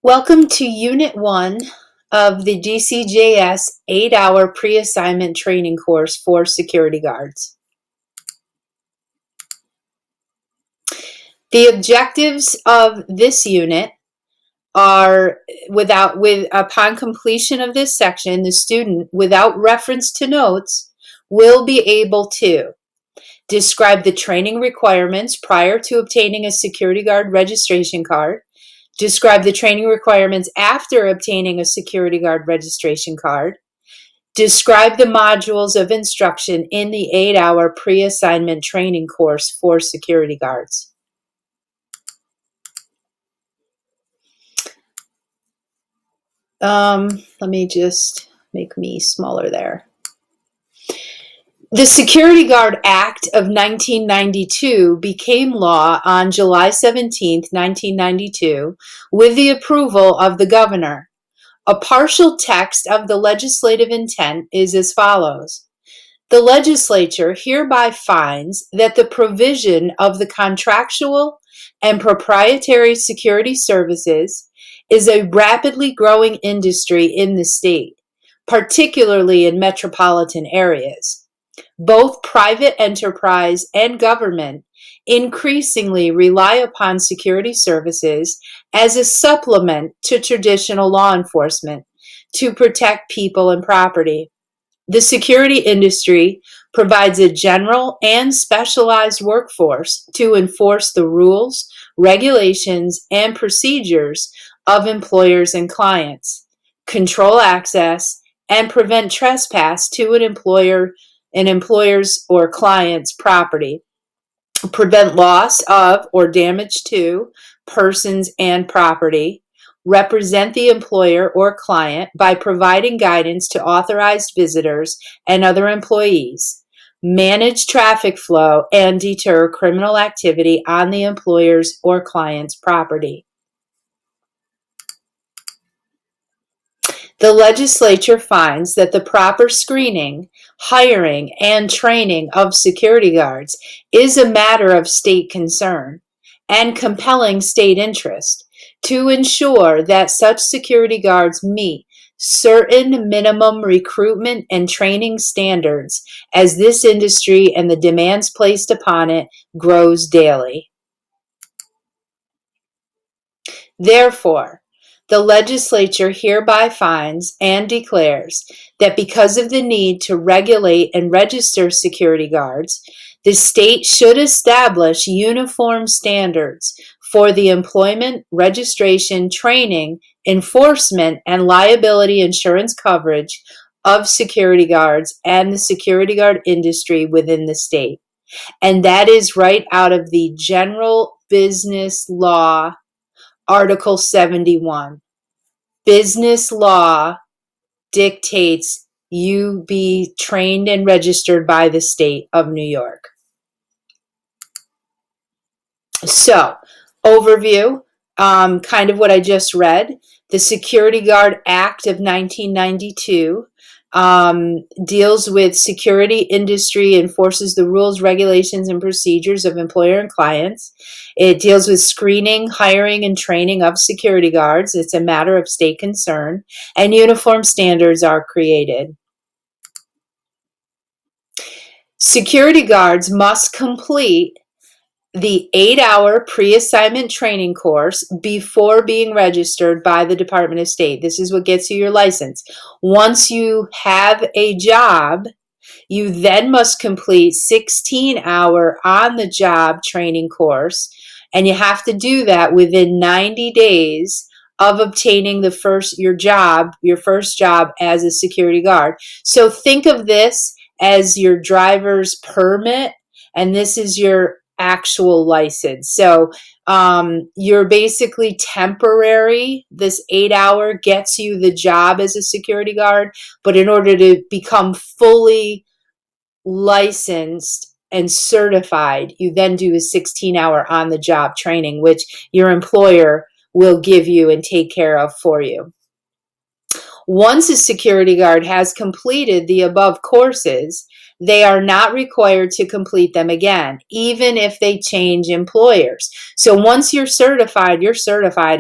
Welcome to Unit 1 of the DCJS 8-hour pre-assignment training course for security guards. The objectives of this unit are upon completion of this section, the student, without reference to notes, will be able to describe the training requirements prior to obtaining a security guard registration card, describe the training requirements after obtaining a security guard registration card, describe the modules of instruction in the 8-hour pre-assignment training course for security guards. Let me just make me smaller there. The Security Guard Act of 1992 became law on July 17, 1992, with the approval of the governor. A partial text of the legislative intent is as follows. The legislature hereby finds that the provision of the contractual and proprietary security services is a rapidly growing industry in the state, particularly in metropolitan areas. Both private enterprise and government increasingly rely upon security services as a supplement to traditional law enforcement to protect people and property. The security industry provides a general and specialized workforce to enforce the rules, regulations, and procedures of employers and clients, control access, and prevent trespass to an employer's or client's property, prevent loss of or damage to persons and property, represent the employer or client by providing guidance to authorized visitors and other employees, manage traffic flow, and deter criminal activity on the employer's or client's property. The legislature finds that the proper screening, hiring, and training of security guards is a matter of state concern and compelling state interest to ensure that such security guards meet certain minimum recruitment and training standards as this industry and the demands placed upon it grows daily. Therefore, the legislature hereby finds and declares that because of the need to regulate and register security guards, the state should establish uniform standards for the employment, registration, training, enforcement, and liability insurance coverage of security guards and the security guard industry within the state. And that is right out of the General Business Law, Article 71. Business law dictates you be trained and registered by the state of New York. So, overview, kind of what I just read. The Security Guard Act of 1992 deals with security industry, enforces the rules, regulations, and procedures of employer and clients. It deals with screening, hiring, and training of security guards. It's a matter of state concern, and uniform standards are created. Security guards must complete the 8-hour pre-assignment training course before being registered by the Department of State. This is what gets you your license. Once you have a job, you then must complete 16-hour on-the-job training course, and you have to do that within 90 days of obtaining your first job as a security guard. So think of this as your driver's permit, and this is your actual license. So you're basically temporary. This 8-hour gets you the job as a security guard, but in order to become fully licensed and certified, you then do a 16-hour on-the-job training, which your employer will give you and take care of for you. Once a security guard has completed the above courses, they are not required to complete them again, even if they change employers. So once you're certified,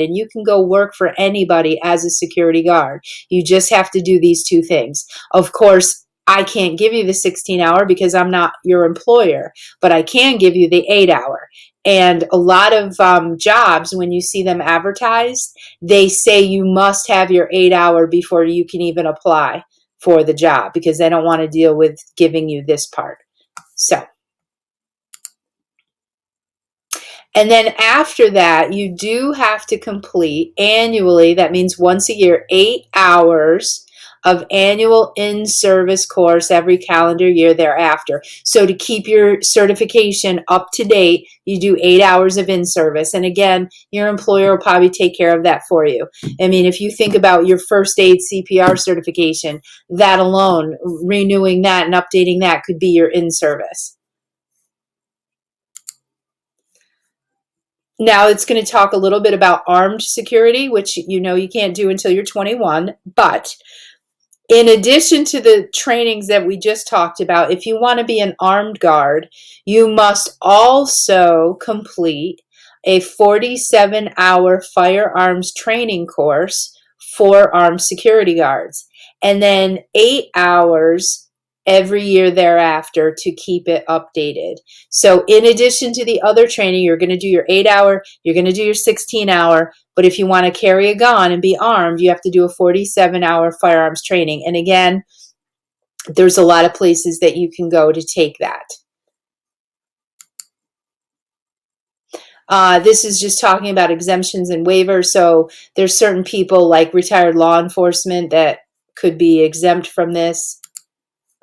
and you can go work for anybody as a security guard. You just have to do these two things. Of course, I can't give you the 16-hour because I'm not your employer, but I can give you the 8-hour. And a lot of jobs, when you see them advertised, they say you must have your 8-hour before you can even apply for the job, because they don't want to deal with giving you this part. So, and then after that, you do have to complete annually, that means once a year, 8 hours of annual in-service course every calendar year thereafter. So to keep your certification up to date, you do 8 hours of in-service. And again, your employer will probably take care of that for you. I mean, if you think about your first aid CPR certification, that alone, renewing that and updating that could be your in-service. Now it's going to talk a little bit about armed security, which you know you can't do until you're 21, but in addition to the trainings that we just talked about, if you want to be an armed guard, you must also complete a 47-hour firearms training course for armed security guards, and then 8 hours every year thereafter to keep it updated. So in addition to the other training, you're going to do your 8-hour, you're going to do your 16-hour, but if you want to carry a gun and be armed, you have to do a 47-hour firearms training. And again, there's a lot of places that you can go to take that. This is just talking about exemptions and waivers. So there's certain people like retired law enforcement that could be exempt from this.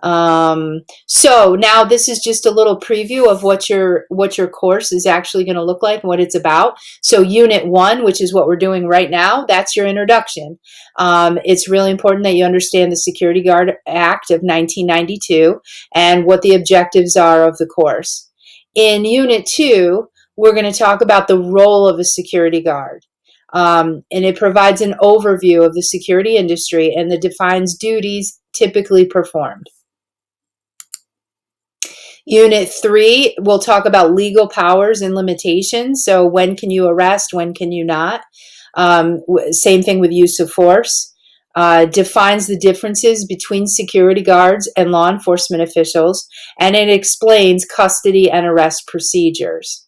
So now this is just a little preview of what your course is actually going to look like and what it's about. So Unit 1, which is what we're doing right now, that's your introduction. It's really important that you understand the Security Guard Act of 1992 and what the objectives are of the course. In Unit 2, we're going to talk about the role of a security guard. And it provides an overview of the security industry and it defines duties typically performed. Unit 3, we'll talk about legal powers and limitations. So when can you arrest, when can you not? Same thing with use of force. Defines the differences between security guards and law enforcement officials, and it explains custody and arrest procedures.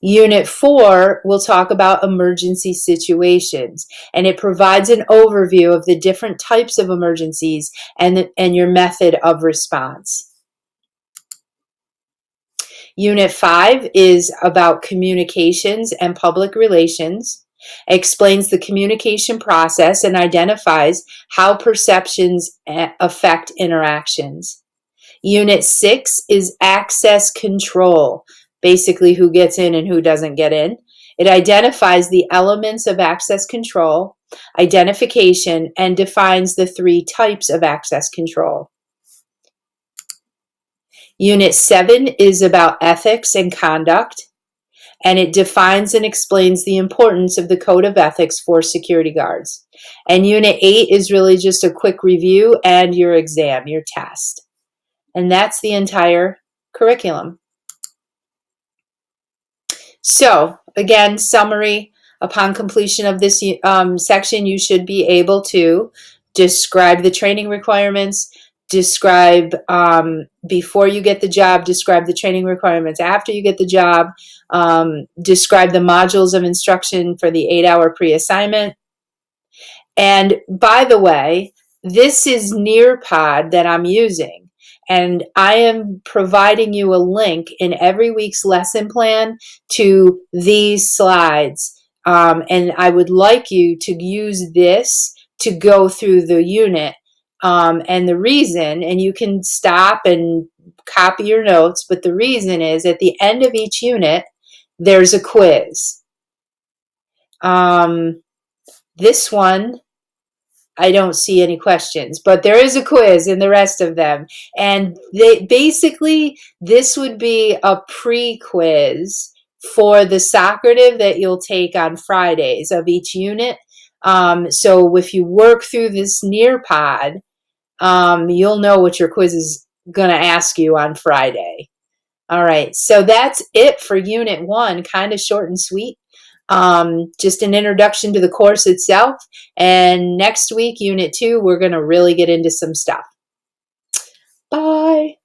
Unit 4 will talk about emergency situations, and it provides an overview of the different types of emergencies and your method of response. Unit 5 is about communications and public relations, explains the communication process and identifies how perceptions affect interactions. Unit 6 is access control, basically who gets in and who doesn't get in. It identifies the elements of access control, identification, and defines the 3 types of access control. Unit 7 is about ethics and conduct, and it defines and explains the importance of the code of ethics for security guards. And Unit 8 is really just a quick review and your exam, your test. And that's the entire curriculum. So, again, summary. Upon completion of this section, you should be able to describe the training requirements, describe before you get the job, describe the training requirements after you get the job, describe the modules of instruction for the 8-hour pre-assignment. And by the way, this is Nearpod that I'm using, and I am providing you a link in every week's lesson plan to these slides. And I would like you to use this to go through the unit. And the reason, and you can stop and copy your notes, but the reason is at the end of each unit, there's a quiz. This one, I don't see any questions, but there is a quiz in the rest of them. And basically, this would be a pre-quiz for the Socrative that you'll take on Fridays of each unit. So if you work through this Nearpod, you'll know what your quiz is going to ask you on Friday. All right, so that's it for Unit 1, kind of short and sweet. Just an introduction to the course itself. And next week, Unit 2, we're going to really get into some stuff. Bye.